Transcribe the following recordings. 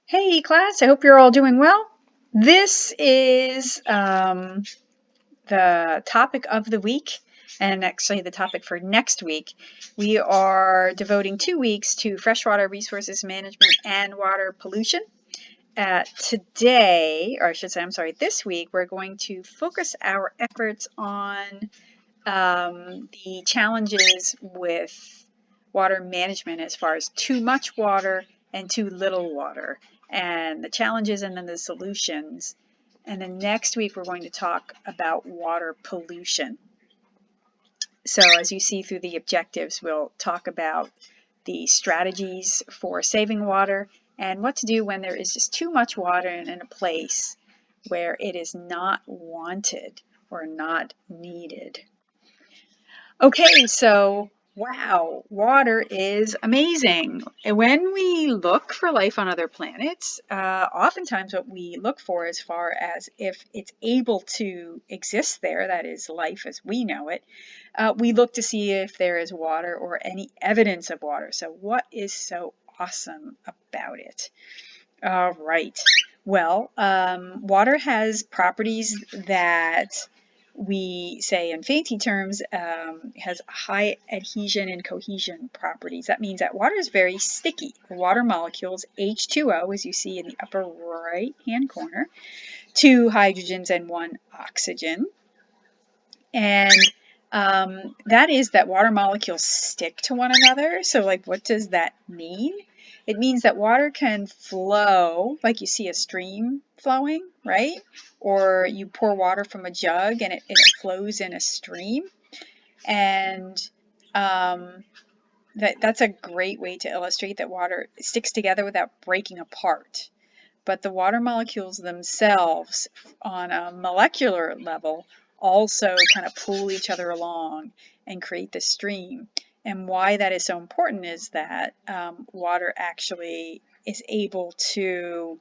Hey class, I hope you're all doing well. This is the topic of the week, and actually the topic for next week. We are devoting 2 weeks to freshwater resources management and water pollution. Today, or I should say, I'm sorry, this week, we're going to focus our efforts on the challenges with water management as far as too much water and too little water, and the challenges and then the solutions. And then next week, we're going to talk about water pollution. So as you see through the objectives, we'll talk about the strategies for saving water and what to do when there is just too much water in a place where it is not wanted or not needed. Okay, so wow, water is amazing. And when we look for life on other planets, oftentimes what we look for as far as if it's able to exist there, that is life as we know it, we look to see if there is water or any evidence of water. So what is so awesome about it? All right. Well, water has properties that we say in fancy terms has high adhesion and cohesion properties. That means that water is very sticky. The water molecules, H2O, as you see in the upper right-hand corner, 2 hydrogens and 1 oxygen. And that is that water molecules stick to one another. So like, what does that mean? It means that water can flow, like you see a stream flowing, right? Or you pour water from a jug and it flows in a stream. And that's a great way to illustrate that water sticks together without breaking apart. But the water molecules themselves on a molecular level also kind of pull each other along and create the stream. And why that is so important is that water actually is able to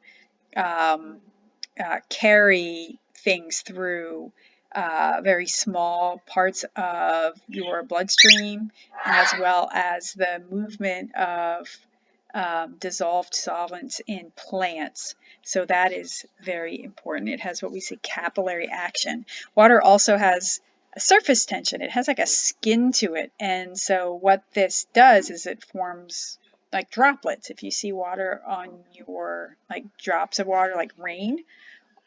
carry things through very small parts of your bloodstream, as well as the movement of dissolved solvents in plants. So that is very important. It has what we say capillary action. Water also has a surface tension. It has like a skin to it. And so what this does is it forms like droplets. If you see water on your, like drops of water, like rain,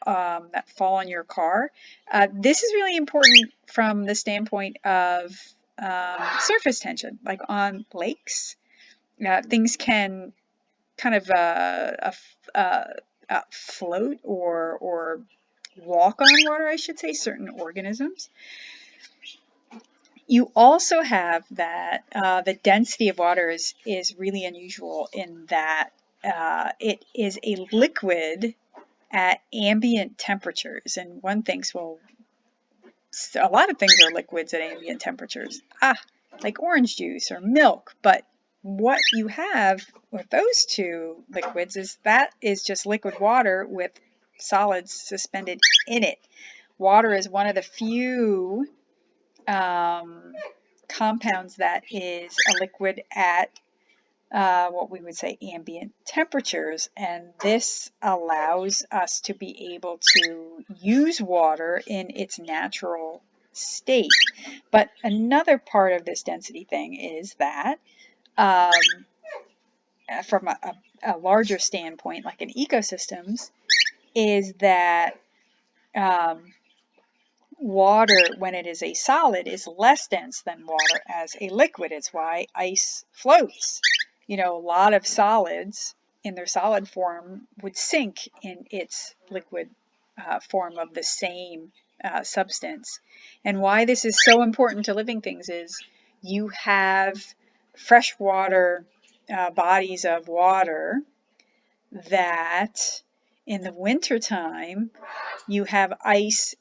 that fall on your car. This is really important from the standpoint of surface tension, like on lakes. Things can kind of float or walk on water, I should say, certain organisms. You also have that the density of water is really unusual in that it is a liquid at ambient temperatures. And one thinks, well, a lot of things are liquids at ambient temperatures, like orange juice or milk. But what you have with those two liquids is that is just liquid water with solids suspended in it. Water is one of the few compounds that is a liquid at what we would say ambient temperatures, and this allows us to be able to use water in its natural state. But another part of this density thing is that from a larger standpoint, like in ecosystems, is that water, when it is a solid, is less dense than water as a liquid. It's why ice floats. You know, a lot of solids in their solid form would sink in its liquid form of the same substance. And why this is so important to living things is you have freshwater bodies of water that in the wintertime you have ice,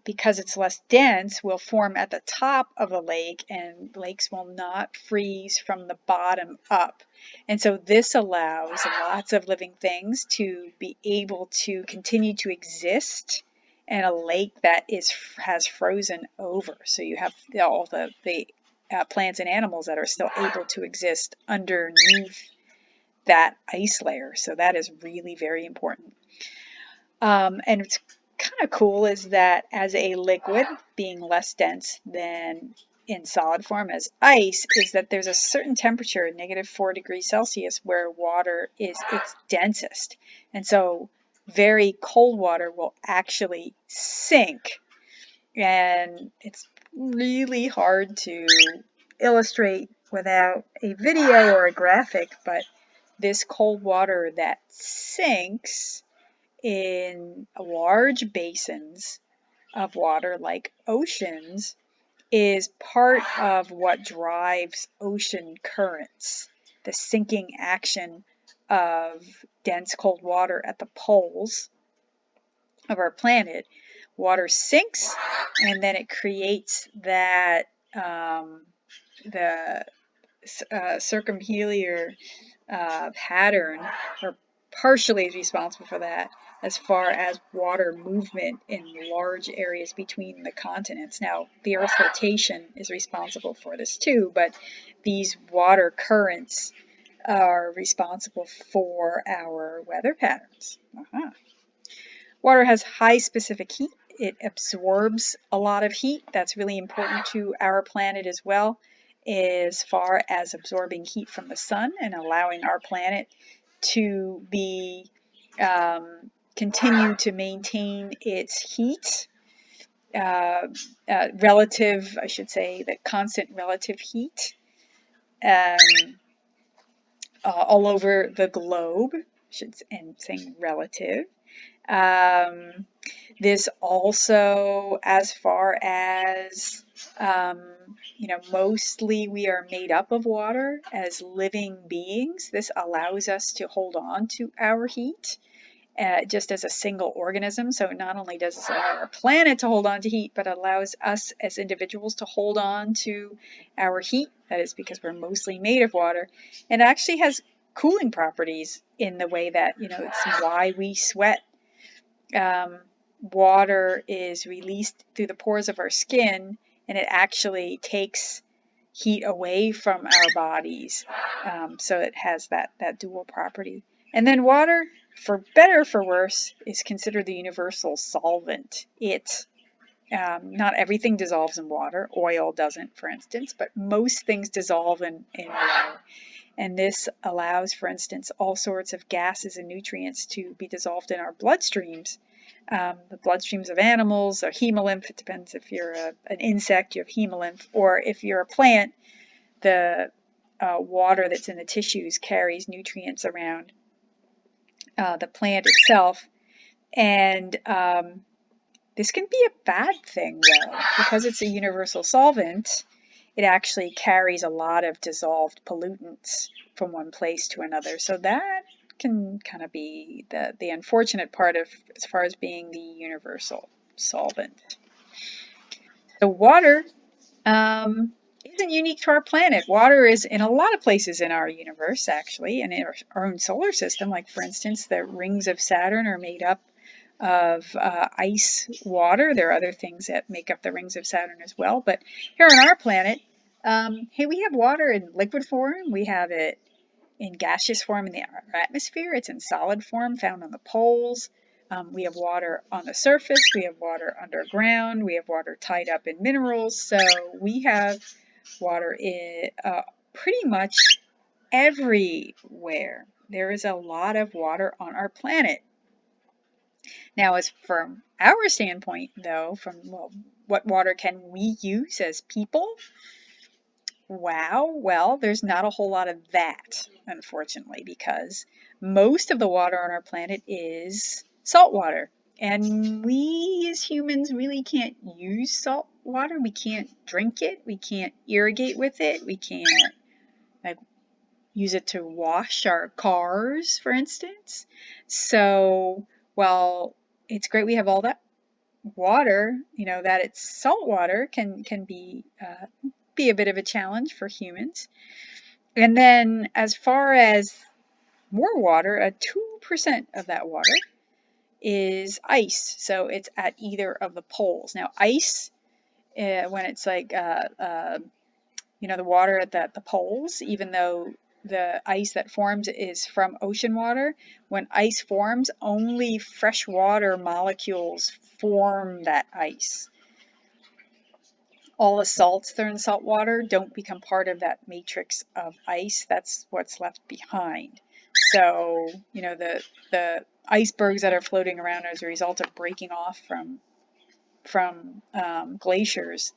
because it's less dense, will form at the top of the lake, and lakes will not freeze from the bottom up. And so this allows lots of living things to be able to continue to exist in a lake that has frozen over. So you have all the plants and animals that are still able to exist underneath that ice layer. So that is really very important. And it's kind of cool is that as a liquid, being less dense than in solid form as ice, is that there's a certain temperature, -4 degrees Celsius, where water is its densest. And so very cold water will actually sink. And it's really hard to illustrate without a video or a graphic, but this cold water that sinks in large basins of water like oceans is part of what drives ocean currents, the sinking action of dense cold water at the poles of our planet. Water sinks and then it creates that the circumpolar pattern, or partially is responsible for that, as far as water movement in large areas between the continents. Now, the Earth's rotation is responsible for this too, but these water currents are responsible for our weather patterns. Water has high specific heat. It absorbs a lot of heat. That's really important to our planet as well, as far as absorbing heat from the sun and allowing our planet to be continue to maintain its heat relative, I should say, the constant relative heat all over the globe. And saying relative. This also, as far as, mostly we are made up of water as living beings. This allows us to hold on to our heat just as a single organism. So not only does this allow our planet to hold on to heat, but allows us as individuals to hold on to our heat. That is because we're mostly made of water. And it actually has cooling properties in the way that, it's why we sweat. Water is released through the pores of our skin, and it actually takes heat away from our bodies. So it has that dual property. And then water, for better or for worse, is considered the universal solvent. Not everything dissolves in water. Oil doesn't, for instance, but most things dissolve in water. And this allows, for instance, all sorts of gases and nutrients to be dissolved in our bloodstreams. The bloodstreams of animals or hemolymph. It depends if you're an insect, you have hemolymph, or if you're a plant, the water that's in the tissues carries nutrients around the plant itself. And this can be a bad thing, though, because it's a universal solvent. It actually carries a lot of dissolved pollutants from one place to another. So that can kind of be the unfortunate part of as far as being the universal solvent. So water isn't unique to our planet. Water is in a lot of places in our universe, actually, and in our own solar system. Like, for instance, the rings of Saturn are made up of ice water. There are other things that make up the rings of Saturn as well. But here on our planet, hey, we have water in liquid form. We have it in gaseous form in our atmosphere. It's in solid form found on the poles. We have water on the surface. We have water underground. We have water tied up in minerals. So we have water in pretty much everywhere. There is a lot of water on our planet. Now, as from our standpoint, though, from what water can we use as people? Wow, well, there's not a whole lot of that, unfortunately, because most of the water on our planet is salt water. And we as humans really can't use salt water. We can't drink it. We can't irrigate with it. We can't use it to wash our cars, for instance. So, while it's great we have all that water, that it's salt water can be a bit of a challenge for humans. And then as far as more water, 2% of that water is ice. So it's at either of the poles. Now ice, when it's like, the water at the poles, even though the ice that forms is from ocean water. When ice forms, only freshwater molecules form that ice. All the salts that are in salt water don't become part of that matrix of ice. That's what's left behind. So, you know, the icebergs that are floating around as a result of breaking off from glaciers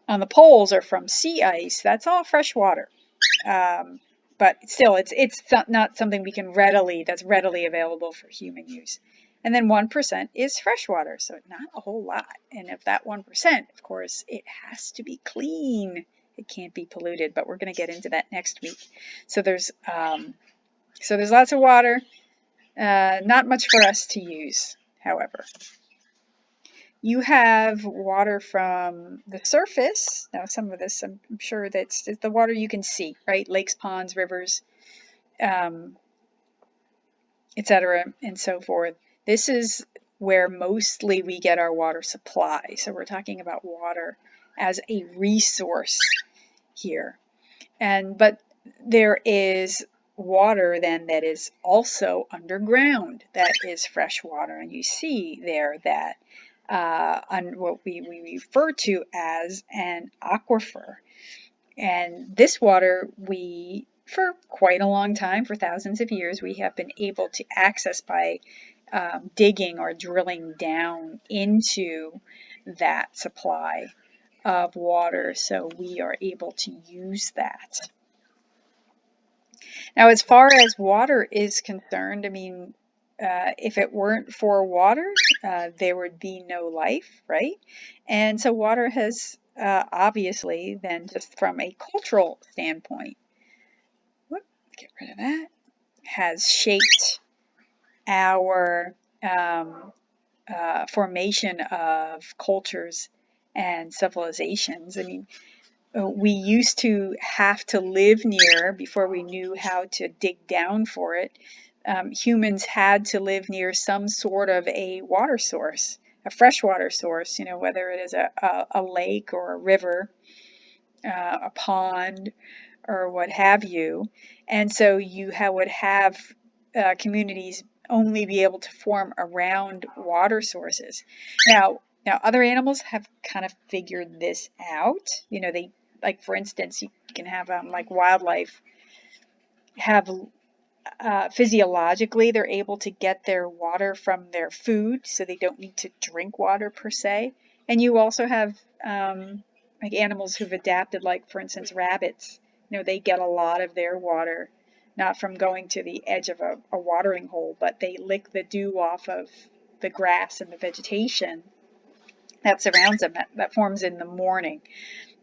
on the poles or from sea ice, that's all fresh water. But still, it's not something we can that's readily available for human use. And then 1% is freshwater, so not a whole lot. And of that 1%, of course, it has to be clean. It can't be polluted, but we're going to get into that next week. So there's lots of water, not much for us to use, however. You have water from the surface. Now, some of this, I'm sure that's the water you can see, right? Lakes, ponds, rivers, etc., and so forth. This is where mostly we get our water supply. So we're talking about water as a resource here. But there is water then that is also underground that is fresh water. And you see there that on what we refer to as an aquifer. And this water for quite a long time, for thousands of years, we have been able to access by digging or drilling down into that supply of water, so we are able to use that. Now, as far as water is concerned, I mean, if it weren't for water, there would be no life, right? And so water has obviously then, just from a cultural standpoint, get rid of that, has shaped our formation of cultures and civilizations. I mean, we used to have to live near, before we knew how to dig down for it, humans had to live near some sort of a water source, a freshwater source, you know, whether it is a lake or a river, a pond, or what have you. And so you would have communities only be able to form around water sources. Now other animals have kind of figured this out. You know, they, like, for instance, you can have like wildlife have physiologically, they're able to get their water from their food, so they don't need to drink water per se. And you also have like animals who've adapted, like for instance rabbits. You know, they get a lot of their water not from going to the edge of a watering hole, but they lick the dew off of the grass and the vegetation that surrounds them, that forms in the morning.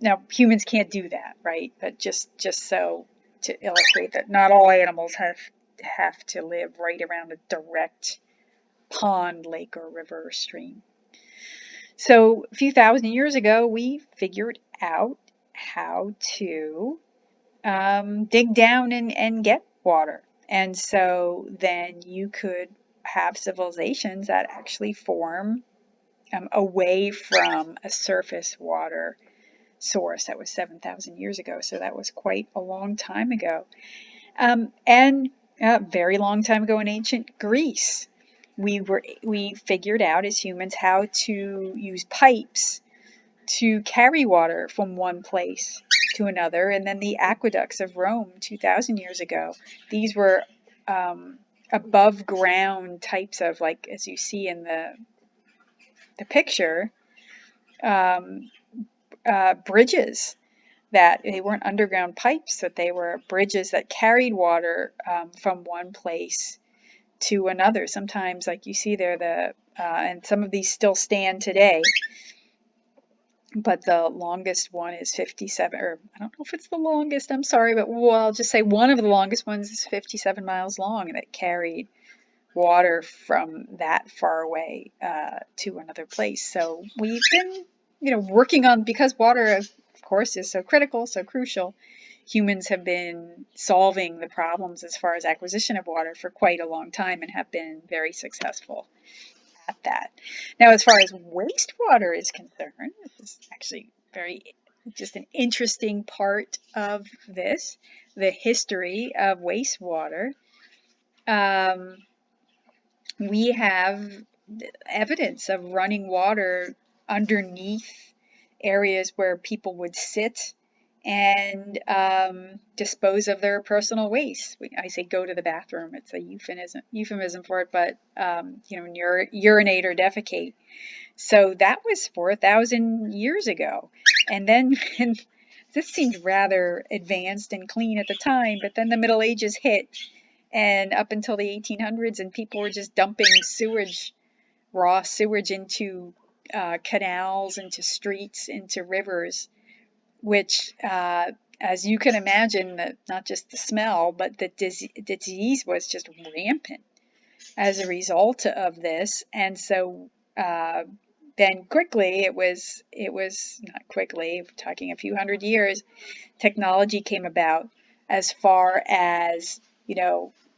Now, humans can't do that, right? But just so to illustrate that not all animals have to live right around a direct pond, lake, or river or stream. So a few thousand years ago, we figured out how to dig down and get water. And so then you could have civilizations that actually form away from a surface water source. That was 7,000 years ago, so that was quite a long time ago. And a very long time ago in ancient Greece, we figured out as humans how to use pipes to carry water from one place to another. And then the aqueducts of Rome 2,000 years ago, these were above ground types of, like as you see in the picture, bridges. That they weren't underground pipes, but they were bridges that carried water from one place to another. Sometimes, like you see there, and some of these still stand today, but the longest one is 57, or I don't know if it's the longest, I'm sorry, but I'll just say one of the longest ones is 57 miles long, and it carried water from that far away to another place. So we've been, working on, because water, of course, is so critical, so crucial, humans have been solving the problems as far as acquisition of water for quite a long time and have been very successful at that. Now, as far as wastewater is concerned, this is actually very just an interesting part of this, the history of wastewater. We have evidence of running water underneath areas where people would sit and dispose of their personal waste. I say go to the bathroom. It's a euphemism for it, but urinate or defecate. So that was 4,000 years ago. And then this seemed rather advanced and clean at the time, but then the Middle Ages hit, and up until the 1800s, and people were just dumping raw sewage into canals, into streets, into rivers, which, as you can imagine, not just the smell, but the disease was just rampant as a result of this. And so then quickly, it was not quickly, we're talking a few hundred years, technology came about as far as,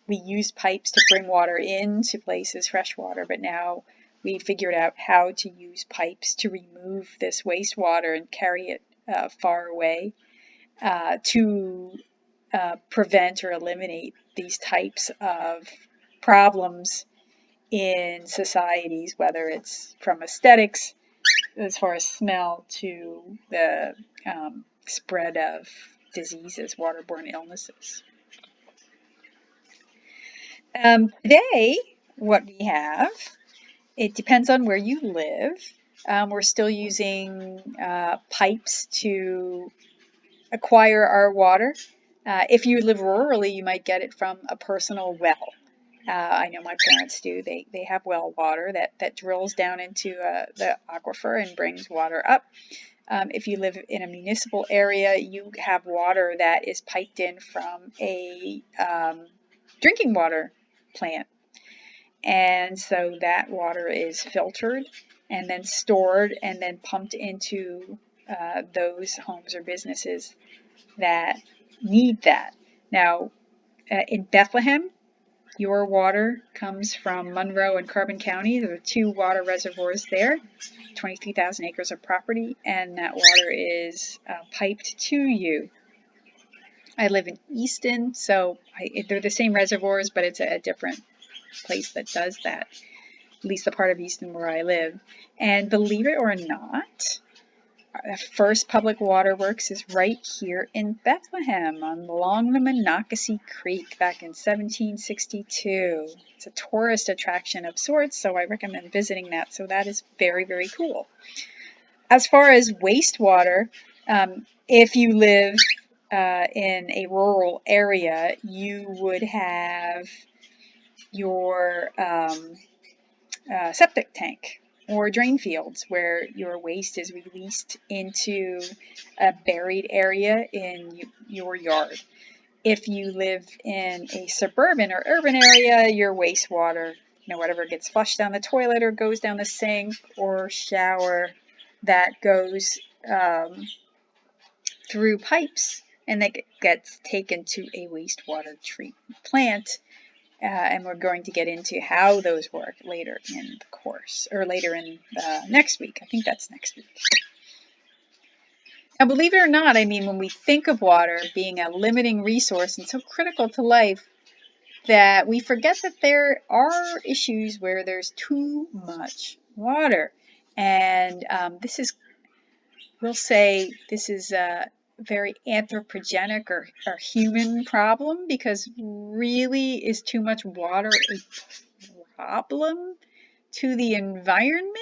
we use pipes to bring water into places, fresh water, but now we figured out how to use pipes to remove this wastewater and carry it far away to prevent or eliminate these types of problems in societies, whether it's from aesthetics, as far as smell, to the spread of diseases, waterborne illnesses. Today, what we have, it depends on where you live. We're still using pipes to acquire our water. If you live rurally, you might get it from a personal well. I know my parents do. They have well water that drills down into the aquifer and brings water up. If you live in a municipal area, you have water that is piped in from a drinking water plant. And so that water is filtered and then stored and then pumped into those homes or businesses that need that. Now, in Bethlehem, your water comes from Monroe and Carbon County. There are 2 water reservoirs there, 23,000 acres of property, and that water is piped to you. I live in Easton, so they're the same reservoirs, but it's a different place that does that, at least the part of Easton where I live. And believe it or not, the first public waterworks is right here in Bethlehem along the Monocacy Creek back in 1762. It's a tourist attraction of sorts, so I recommend visiting that. So that is very, very cool. As far as wastewater, if you live in a rural area, you would have your septic tank or drain fields where your waste is released into a buried area in your yard. If you live in a suburban or urban area, your wastewater, whatever gets flushed down the toilet or goes down the sink or shower, that goes through pipes and that gets taken to a wastewater treatment plant. And we're going to get into how those work later in the course, or later in next week. I think that's next week. Now, believe it or not, when we think of water being a limiting resource and so critical to life, that we forget that there are issues where there's too much water. And we'll say this is a very anthropogenic or human problem, because really, is too much water a problem to the environment?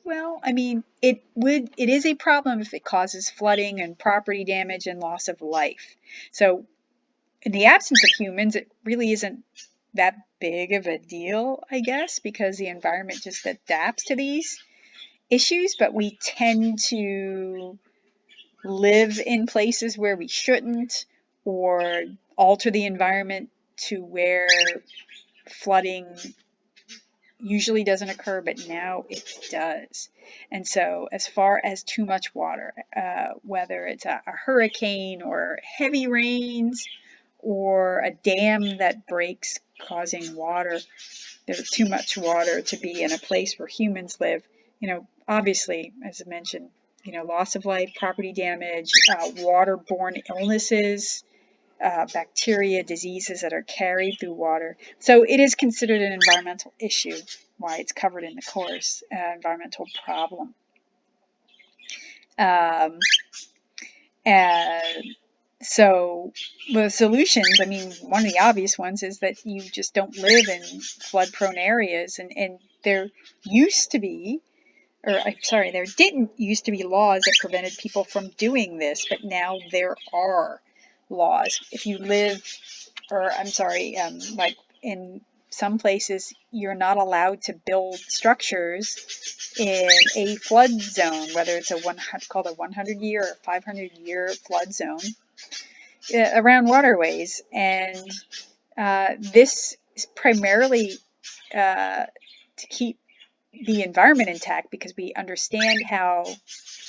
Well, it is a problem if it causes flooding and property damage and loss of life. So in the absence of humans, it really isn't that big of a deal, I guess, because the environment just adapts to these issues, but we tend to live in places where we shouldn't, or alter the environment to where flooding usually doesn't occur, but now it does. And so as far as too much water, whether it's a hurricane or heavy rains or a dam that breaks causing water, there's too much water to be in a place where humans live, obviously, as I mentioned, loss of life, property damage, waterborne illnesses, bacteria, diseases that are carried through water. So it is considered an environmental issue, why it's covered in the course, environmental problem. So the solutions, I mean, one of the obvious ones is that you just don't live in flood-prone areas, and there used to be, or I'm sorry, there didn't used to be laws that prevented people from doing this, but now there are laws. If you live, or I'm sorry, like in some places, you're not allowed to build structures in a flood zone, whether it's called a 100-year or 500-year flood zone around waterways. And this is primarily to keep the environment intact, because we understand how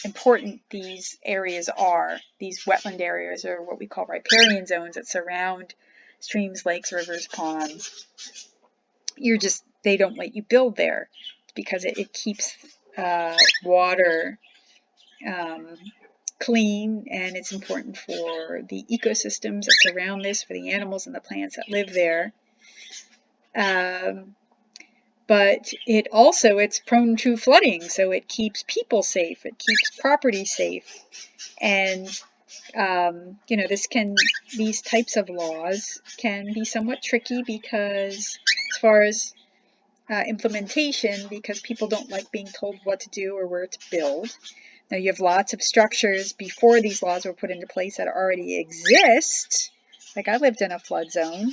important these areas are. These wetland areas are what we call riparian zones that surround streams, lakes, rivers, ponds. They don't let you build there because it keeps water clean, and it's important for the ecosystems that surround this, for the animals and the plants that live there. But it's prone to flooding, so it keeps people safe, it keeps property safe. And these types of laws can be somewhat tricky, because as far as implementation, because people don't like being told what to do or where to build. Now, you have lots of structures before these laws were put into place that already exist. Like, I lived in a flood zone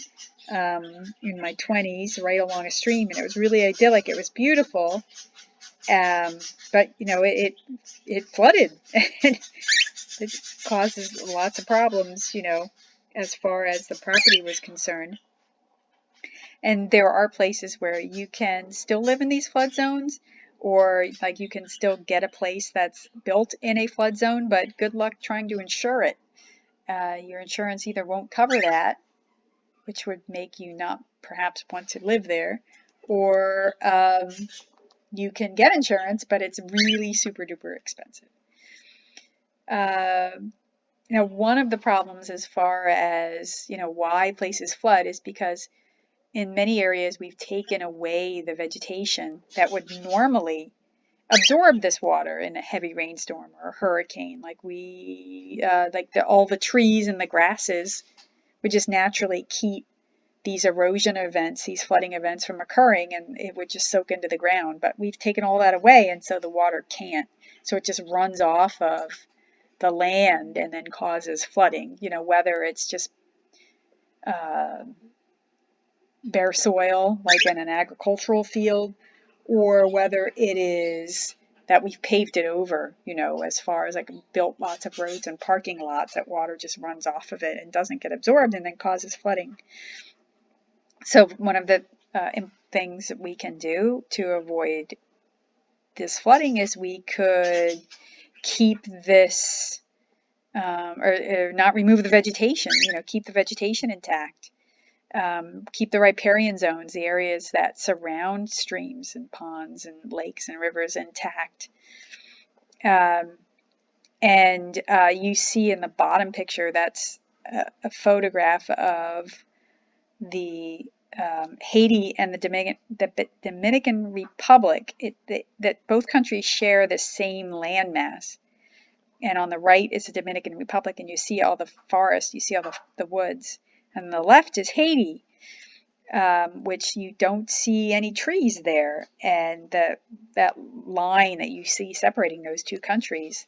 in my 20s, right along a stream, and it was really idyllic. It was beautiful, but it flooded. It causes lots of problems, as far as the property was concerned. And there are places where you can still live in these flood zones, or like you can still get a place that's built in a flood zone, but good luck trying to insure it. Your insurance either won't cover that, which would make you not perhaps want to live there, or you can get insurance, but it's really super duper expensive. Now, one of the problems as far as, why places flood is because in many areas we've taken away the vegetation that would normally absorb this water in a heavy rainstorm or a hurricane. Like all the trees and the grasses would just naturally keep these erosion events, these flooding events from occurring, and it would just soak into the ground. But we've taken all that away, and so the water can't. So it just runs off of the land and then causes flooding, whether it's just bare soil, like in an agricultural field, or whether it is that we've paved it over, as far as like built lots of roads and parking lots, that water just runs off of it and doesn't get absorbed and then causes flooding. So one of the things that we can do to avoid this flooding is we could keep this, or not remove the vegetation, keep the vegetation intact. Keep the riparian zones, the areas that surround streams and ponds and lakes and rivers, intact. You see in the bottom picture, that's a photograph of the Haiti and the Dominican Republic. That both countries share the same landmass. And on the right is the Dominican Republic, and you see all the forest, you see all the woods. And on the left is Haiti, which you don't see any trees there. And that line that you see separating those two countries,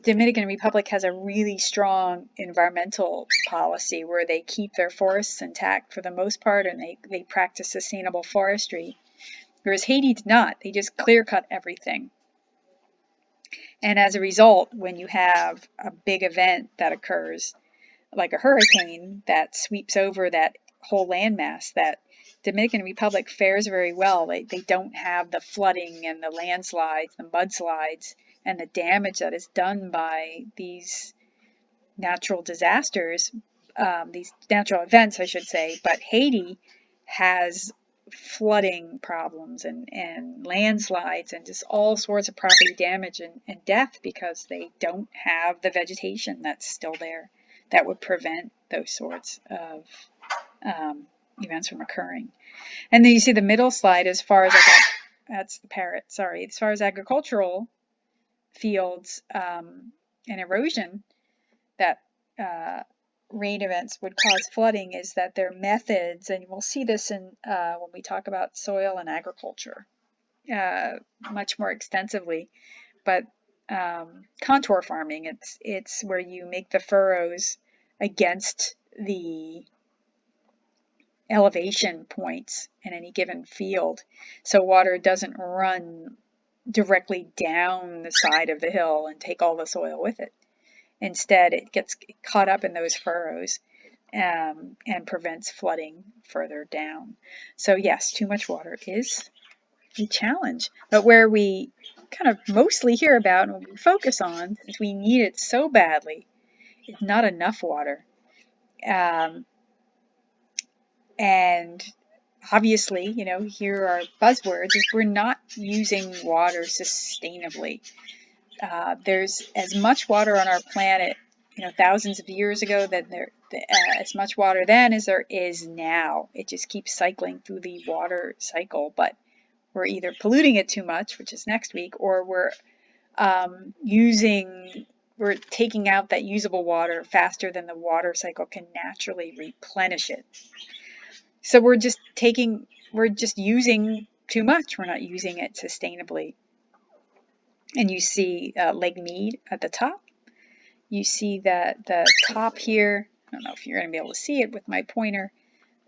Dominican Republic has a really strong environmental policy where they keep their forests intact for the most part, and they practice sustainable forestry, whereas Haiti did not. They just clear-cut everything. And as a result, when you have a big event that occurs, like a hurricane that sweeps over that whole landmass, that Dominican Republic fares very well. They don't have the flooding and the landslides, the mudslides, and the damage that is done by these natural disasters, these natural events, I should say. But Haiti has flooding problems and landslides and just all sorts of property damage and death because they don't have the vegetation that's still there that would prevent those sorts of events from occurring. And then you see the middle slide as far as that's the parrot, sorry, as far as agricultural fields and erosion that rain events would cause flooding is that their methods, and we'll see this in when we talk about soil and agriculture much more extensively, but contour farming, it's where you make the furrows against the elevation points in any given field so water doesn't run directly down the side of the hill and take all the soil with it. Instead, it gets caught up in those furrows and prevents flooding further down. So yes, too much water is a challenge. But where we kind of mostly hear about and what we focus on, since we need it so badly, is not enough water. And obviously, you know, here are buzzwords, is we're not using water sustainably. There's as much water on our planet, you know, thousands of years ago than as much water then as there is now. It just keeps cycling through the water cycle, but we're either polluting it too much, which is next week, or we're taking out that usable water faster than the water cycle can naturally replenish it. So we're just using too much. We're not using it sustainably. And you see Lake Mead at the top. You see that the top here, I don't know if you're going to be able to see it with my pointer,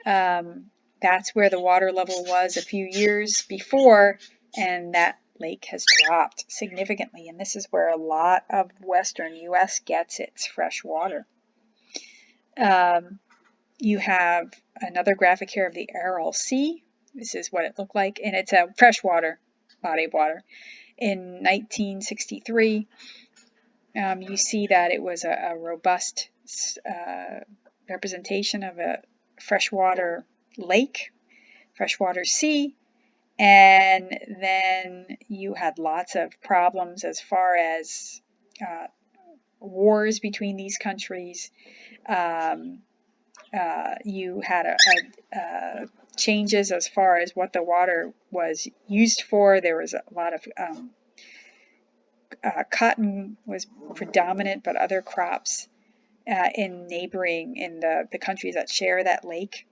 that's where the water level was a few years before, and that lake has dropped significantly. And this is where a lot of western U.S. gets its fresh water. You have another graphic here of the Aral Sea. This is what it looked like, and it's a freshwater body of water. In 1963, you see that it was a robust representation of a freshwater lake, freshwater sea, and then you had lots of problems as far as wars between these countries. You had changes as far as what the water was used for. There was a lot of cotton was predominant, but other crops in the countries that share that lake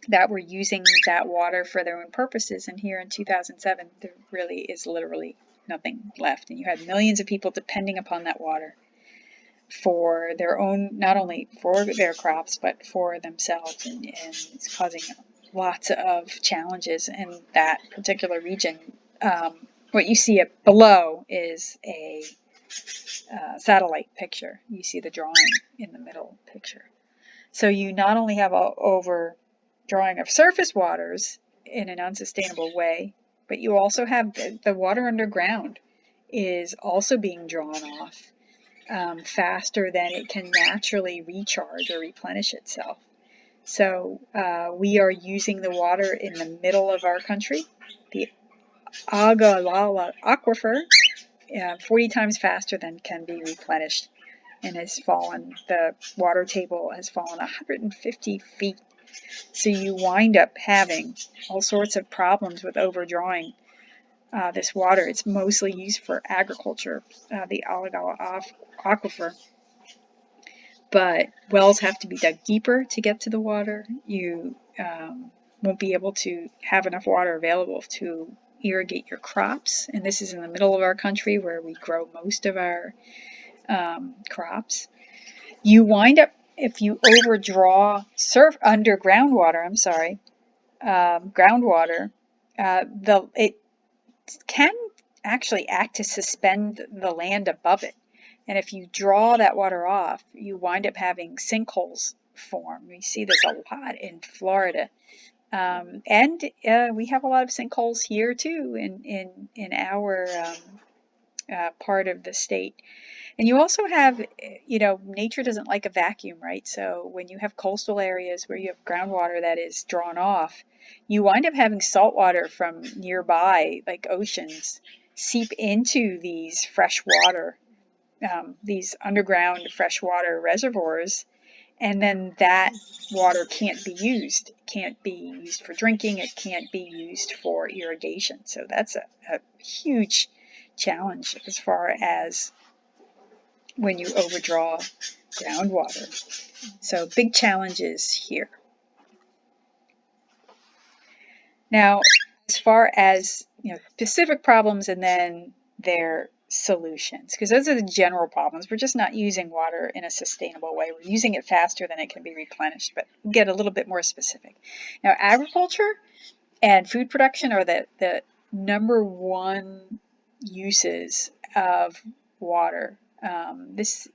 that were using that water for their own purposes. And here in 2007, there really is literally nothing left. And you had millions of people depending upon that water for their own, not only for their crops, but for themselves. And it's causing lots of challenges in that particular region. What you see below is a satellite picture. You see the drawing in the middle picture. So you not only have an overdrawing of surface waters in an unsustainable way, but you also have the water underground is also being drawn off faster than it can naturally recharge or replenish itself. So we are using the water in the middle of our country, the Ogallala Aquifer, 40 times faster than can be replenished, and has fallen. The water table has fallen 150 feet. So you wind up having all sorts of problems with overdrawing this water. It's mostly used for agriculture, the Ogallala Aquifer. But wells have to be dug deeper to get to the water. You won't be able to have enough water available to irrigate your crops. And this is in the middle of our country where we grow most of our crops. You wind up, if you overdraw groundwater, it can actually act to suspend the land above it. And if you draw that water off, you wind up having sinkholes form. We see this a lot in Florida. And we have a lot of sinkholes here too in our part of the state. And you also have, nature doesn't like a vacuum, right? So when you have coastal areas where you have groundwater that is drawn off, you wind up having salt water from nearby, like oceans, seep into these these underground freshwater reservoirs, and then that water can't be used. It can't be used for drinking. It can't be used for irrigation. So that's a huge challenge as far as when you overdraw groundwater. So big challenges here. Now, as far as specific problems and then their solutions, because those are the general problems. We're just not using water in a sustainable way. We're using it faster than it can be replenished, but we'll get a little bit more specific. Now, agriculture and food production are the number one uses of water. These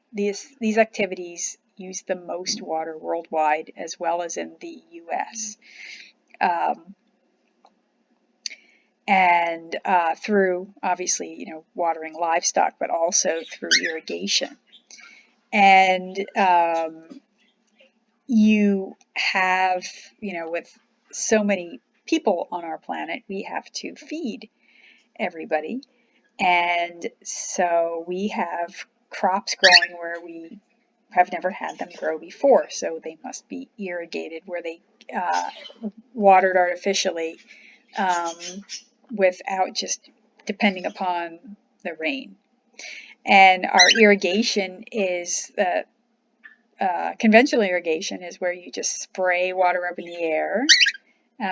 activities use the most water worldwide, as well as in the U.S. And through, obviously, watering livestock, but also through irrigation. And you have, with so many people on our planet, we have to feed everybody. And so we have crops growing where we have never had them grow before. So they must be irrigated, where they watered artificially, without just depending upon the rain. And our irrigation is conventional irrigation is where you just spray water up in the air,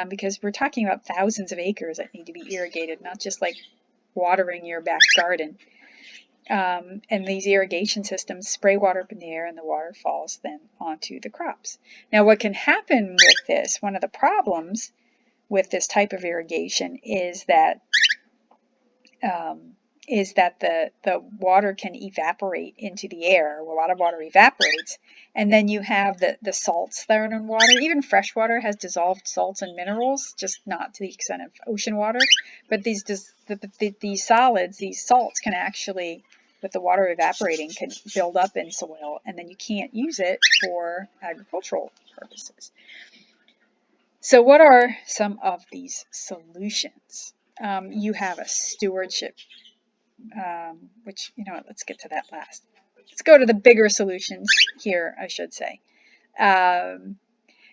because we're talking about thousands of acres that need to be irrigated, not just like watering your back garden. And these irrigation systems spray water up in the air, and the water falls then onto the crops. Now, what can happen with this, one of the problems with this type of irrigation is that the water can evaporate into the air. A lot of water evaporates, and then you have the salts that are in water. Even fresh water has dissolved salts and minerals, just not to the extent of ocean water. But these solids, these salts, can actually, with the water evaporating, can build up in soil, and then you can't use it for agricultural purposes. So what are some of these solutions? You have a stewardship, which, let's get to that last. Let's go to the bigger solutions here, I should say.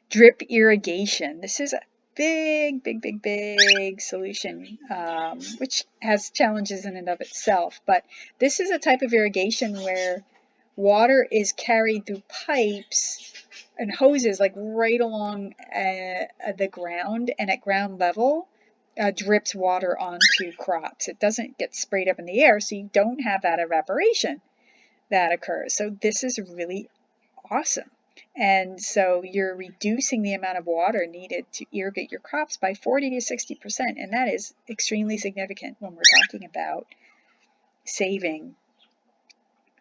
Drip irrigation. This is a big solution, which has challenges in and of itself. But this is a type of irrigation where water is carried through pipes and hoses, like right along the ground, and at ground level, drips water onto crops. It doesn't get sprayed up in the air, so you don't have that evaporation that occurs. So this is really awesome. And so you're reducing the amount of water needed to irrigate your crops by 40 to 60%, and that is extremely significant when we're talking about saving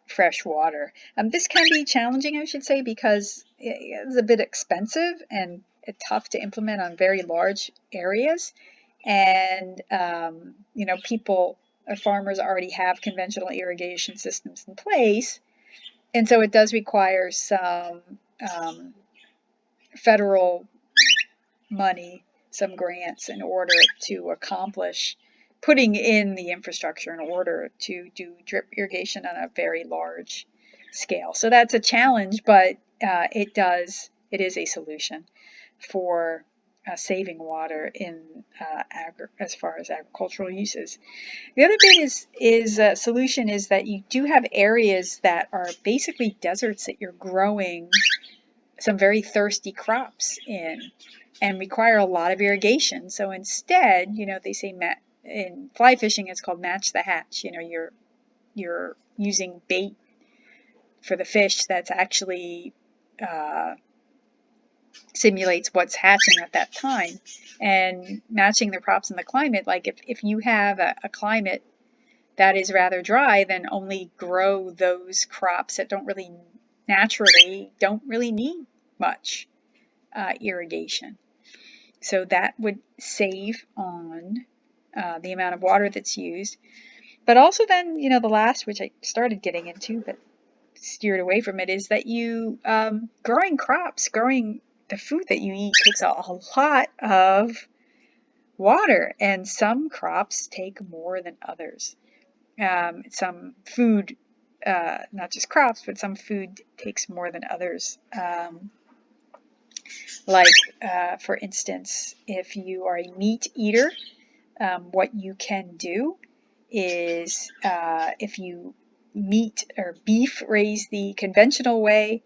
fresh water. This can be challenging, I should say, because it's a bit expensive and tough to implement on very large areas. And, farmers already have conventional irrigation systems in place. And so it does require some federal money, some grants, in order to accomplish putting in the infrastructure in order to do drip irrigation on a very large scale. So that's a challenge, but it is a solution for saving water in as far as agricultural uses. The other bit is a solution is that you do have areas that are basically deserts that you're growing some very thirsty crops in and require a lot of irrigation. So instead, they say in fly fishing, it's called match the hatch. You're using bait for the fish that's actually simulates what's hatching at that time, and matching the crops and the climate. Like if you have a climate that is rather dry, then only grow those crops that don't really need much irrigation. So that would save on the amount of water that's used. But also then, the last, which I started getting into, but steered away from it, is that growing crops, growing the food that you eat takes a lot of water, and some crops take more than others. Some food, not just crops, but some food takes more than others. For instance, if you are a meat eater, what you can do is if you meat or beef raised the conventional way,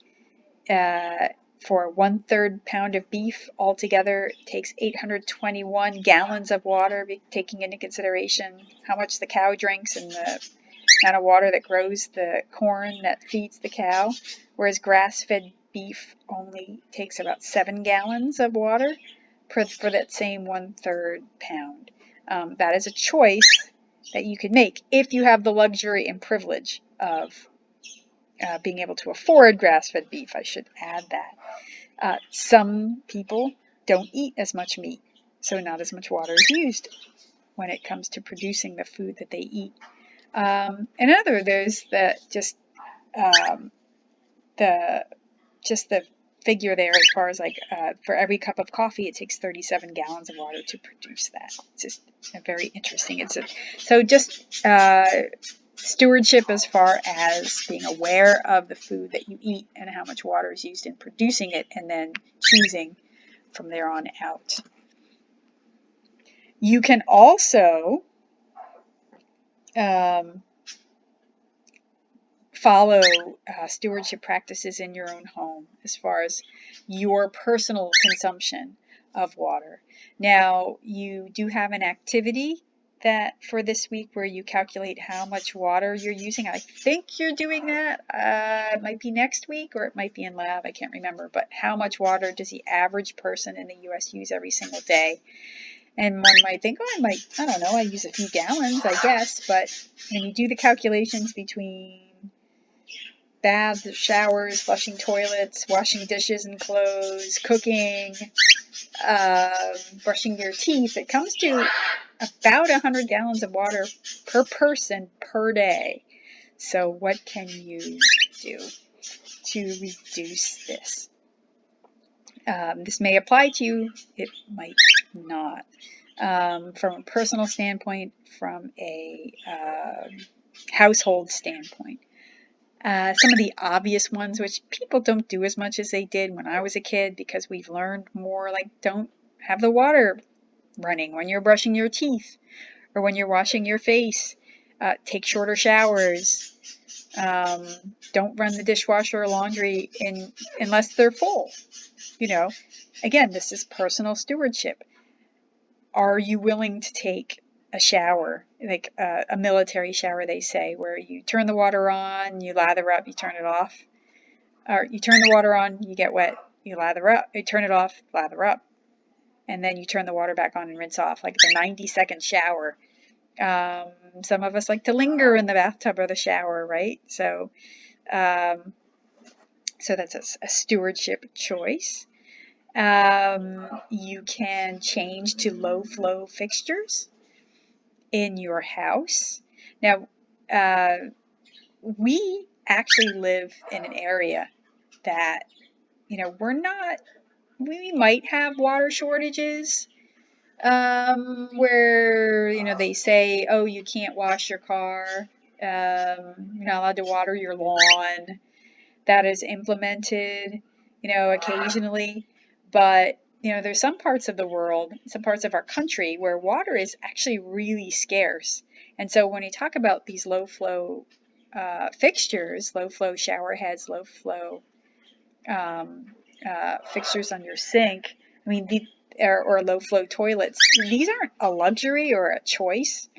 for 1/3 pound of beef altogether, it takes 821 gallons of water, taking into consideration how much the cow drinks and the amount of water that grows the corn that feeds the cow, whereas grass-fed beef only takes about 7 gallons of water for that same 1/3 pound. That is a choice that you could make if you have the luxury and privilege of being able to afford grass-fed beef. I should add that. Some people don't eat as much meat, so not as much water is used when it comes to producing the food that they eat. There's the figure there as far as for every cup of coffee, it takes 37 gallons of water to produce that. It's just very interesting. Stewardship as far as being aware of the food that you eat and how much water is used in producing it, and then choosing from there on out. You can also follow stewardship practices in your own home as far as your personal consumption of water. Now, you do have an activity that for this week where you calculate how much water you're using. I think you're doing that. It might be next week or it might be in lab. I can't remember. But how much water does the average person in the U.S. use every single day? And one might think, I don't know, I use a few gallons, I guess. But when you do the calculations between baths, showers, flushing toilets, washing dishes and clothes, cooking, brushing your teeth, it comes to about 100 gallons of water per person per day. So what can you do to reduce this? This may apply to you, it might not. From a personal standpoint, from a household standpoint. Some of the obvious ones, which people don't do as much as they did when I was a kid because we've learned more, like don't have the water running when you're brushing your teeth or when you're washing your face. Take shorter showers. Don't run the dishwasher or laundry unless they're full. Again, this is personal stewardship. Are you willing to take a shower, like a military shower, they say, where you turn the water on, you lather up, you turn it off, or you turn the water on, you get wet, you lather up, you turn it off, lather up, and then you turn the water back on and rinse off, like the 90-second shower. Some of us like to linger in the bathtub or the shower, right? So that's a stewardship choice. You can change to low flow fixtures in your house. Now, we actually live in an area that, we might have water shortages, where, they say, oh, you can't wash your car, you're not allowed to water your lawn. That is implemented, occasionally, but there's some parts of the world, some parts of our country where water is actually really scarce. And so when you talk about these low flow fixtures, low flow shower heads, low flow fixtures on your sink, or low flow toilets, these aren't a luxury or a choice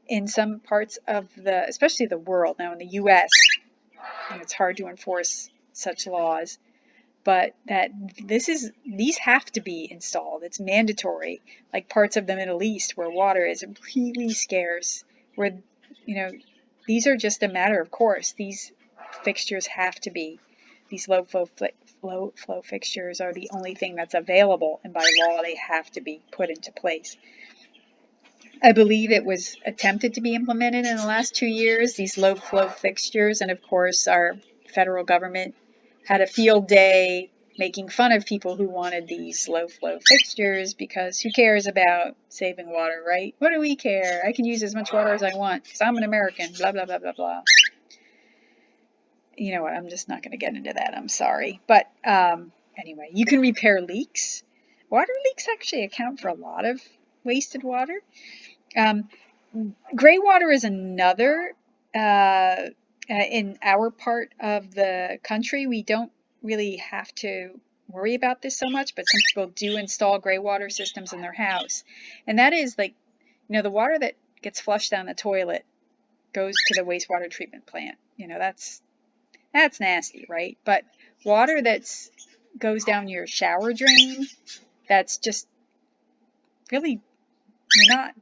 in some parts of especially the world. Now in the US, it's hard to enforce such laws, but these have to be installed. It's mandatory, like parts of the Middle East where water is really scarce, where, these are just a matter of course. These fixtures have to be, these low flow fixtures are the only thing that's available, and by law they have to be put into place. I believe it was attempted to be implemented in the last 2 years, these low flow fixtures. And of course, our federal government had a field day making fun of people who wanted these low flow fixtures because who cares about saving water, right? What do we care? I can use as much water as I want because I'm an American, blah, blah, blah, blah, blah. You know what? I'm just not going to get into that. I'm sorry. But anyway, you can repair leaks. Water leaks actually account for a lot of wasted water. Gray water is another. In our part of the country, we don't really have to worry about this so much, but some people do install gray water systems in their house. And that is like, the water that gets flushed down the toilet goes to the wastewater treatment plant. That's nasty, right? But water that's goes down your shower drain, that's just really, you're not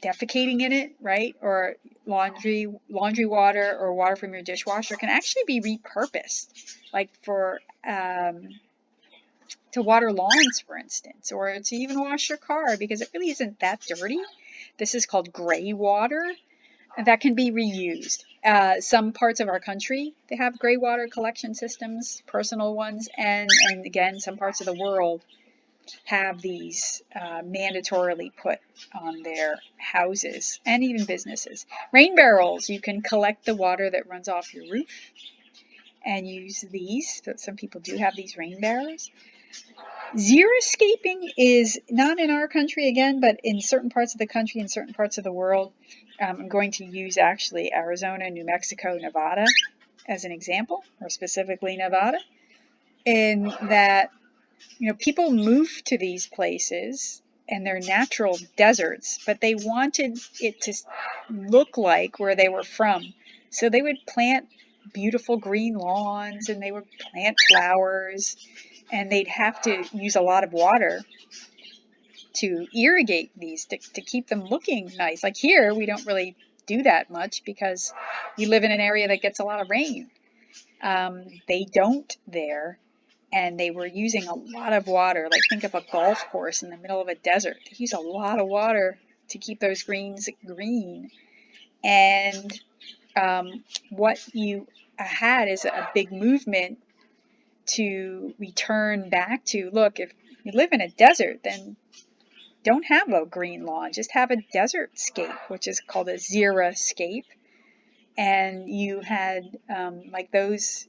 defecating in it, right? Or laundry water or water from your dishwasher can actually be repurposed, like for to water lawns, for instance, or to even wash your car because it really isn't that dirty. This is called gray water, and that can be reused. Some parts of our country, they have gray water collection systems, personal ones, and again, some parts of the world have these mandatorily put on their houses and even businesses. Rain barrels, you can collect the water that runs off your roof and use these. So some people do have these rain barrels. Xeriscaping is not in our country again, but in certain parts of the country, in certain parts of the world. I'm going to use actually Arizona, New Mexico, Nevada as an example, or specifically Nevada, in that people move to these places and they're natural deserts, but they wanted it to look like where they were from. So they would plant beautiful green lawns and they would plant flowers, and they'd have to use a lot of water to irrigate these to keep them looking nice. Like here, we don't really do that much because we live in an area that gets a lot of rain. They don't there. And they were using a lot of water. Like think of a golf course in the middle of a desert. They use a lot of water to keep those greens green. And what you had is a big movement to return back to, look, if you live in a desert, then don't have a green lawn. Just have a desert scape, which is called a xeriscape. And you had like those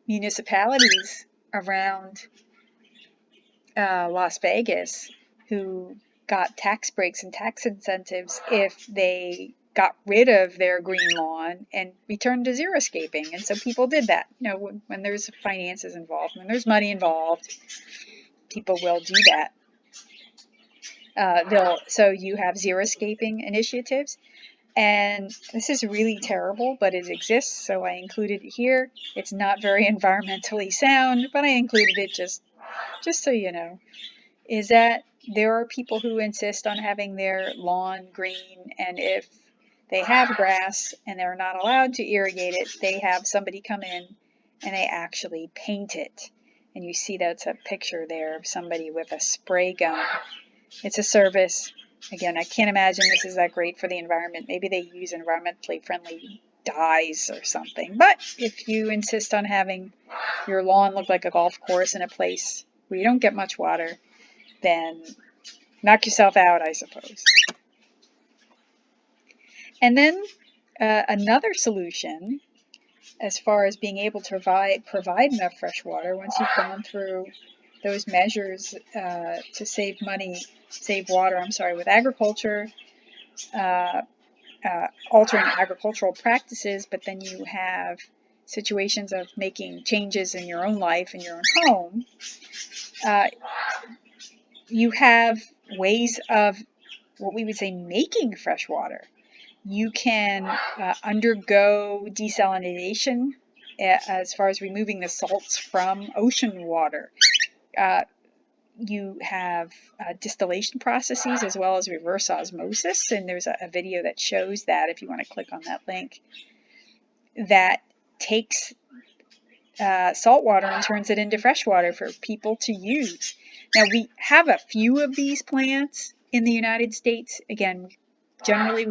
municipalities around Las Vegas who got tax breaks and tax incentives if they got rid of their green lawn and returned to xeriscaping. And so people did that. When there's finances involved, when there's money involved, people will do that. So you have xeriscaping initiatives. And this is really terrible, but it exists, so I included it here. It's not very environmentally sound, but I included it just so you know, is that there are people who insist on having their lawn green, and if they have grass and they're not allowed to irrigate it, they have somebody come in and they actually paint it. And you see that's a picture there of somebody with a spray gun. It's a service. Again, I can't imagine this is that great for the environment. Maybe they use environmentally friendly dyes or something. But if you insist on having your lawn look like a golf course in a place where you don't get much water, then knock yourself out, I suppose. And then another solution, as far as being able to provide enough fresh water, once you've gone through those measures to save water, with agriculture, altering agricultural practices, but then you have situations of making changes in your own life, in your own home. You have ways of what we would say making fresh water. You can undergo desalination as far as removing the salts from ocean water. You have distillation processes as well as reverse osmosis, and there's a video that shows that if you want to click on that link, that takes salt water and turns it into fresh water for people to use. Now, we have a few of these plants in the United States. Again, generally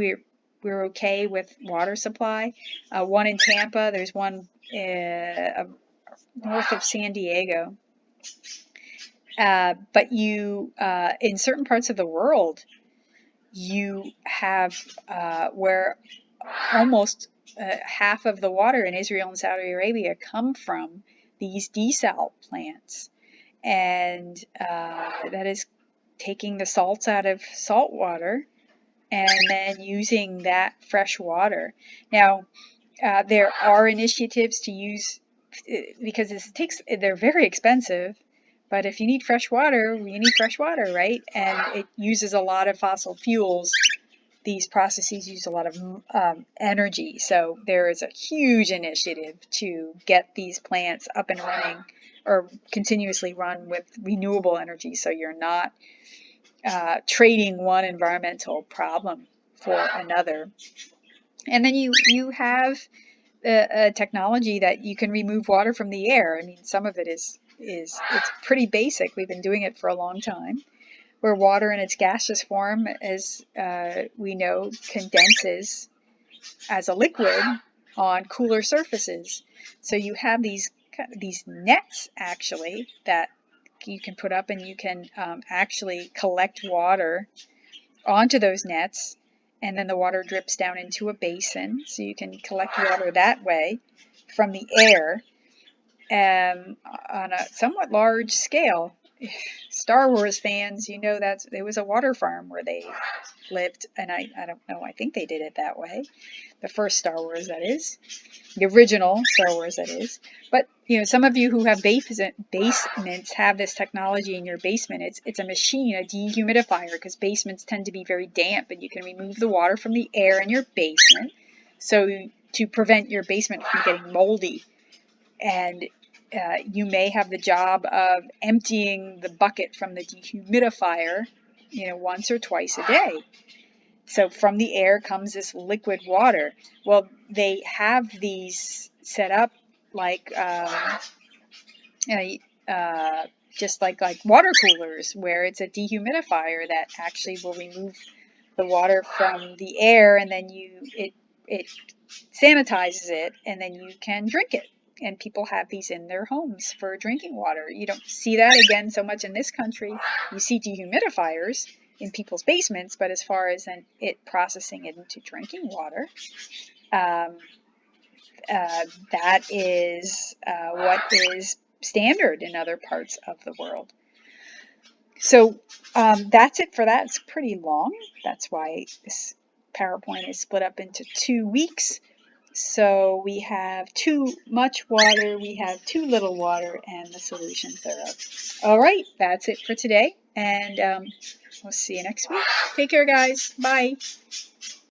we're okay with water supply. One in Tampa, there's one north of San Diego. But in certain parts of the world, you have where almost half of the water in Israel and Saudi Arabia come from these desal plants. And that is taking the salts out of salt water and then using that fresh water. Now, there are initiatives to use, because they're very expensive, but if you need fresh water, you need fresh water, right? And it uses a lot of fossil fuels. These processes use a lot of energy. So there is a huge initiative to get these plants up and running, or continuously run with renewable energy, so you're not trading one environmental problem for another. And then you have a technology that you can remove water from the air. I mean, some of it it's pretty basic. We've been doing it for a long time, where water in its gaseous form, as we know, condenses as a liquid on cooler surfaces. So you have these nets, actually, that you can put up, and you can actually collect water onto those nets, and then the water drips down into a basin, so you can collect water that way from the air on a somewhat large scale. Star Wars fans, you know, there was a water farm where they lived, and I don't know, I think they did it that way. The first Star Wars, that is. The original Star Wars, that is. But, you know, some of you who have basements have this technology in your basement. It's a machine, a dehumidifier, because basements tend to be very damp, and you can remove the water from the air in your basement, so to prevent your basement from getting moldy. And you may have the job of emptying the bucket from the dehumidifier, you know, once or twice a day. So from the air comes this liquid water. Well, they have these set up like just like water coolers, where it's a dehumidifier that actually will remove the water from the air, and then it sanitizes it, and then you can drink it. And people have these in their homes for drinking water. You don't see that again so much in this country. You see dehumidifiers in people's basements, but as far as it processing it into drinking water, that is what is standard in other parts of the world. So that's it for that. It's pretty long. That's why this PowerPoint is split up into 2 weeks. So we have too much water, we have too little water, and the solutions thereof. All right, that's it for today, and we'll see you next week. Take care, guys. Bye.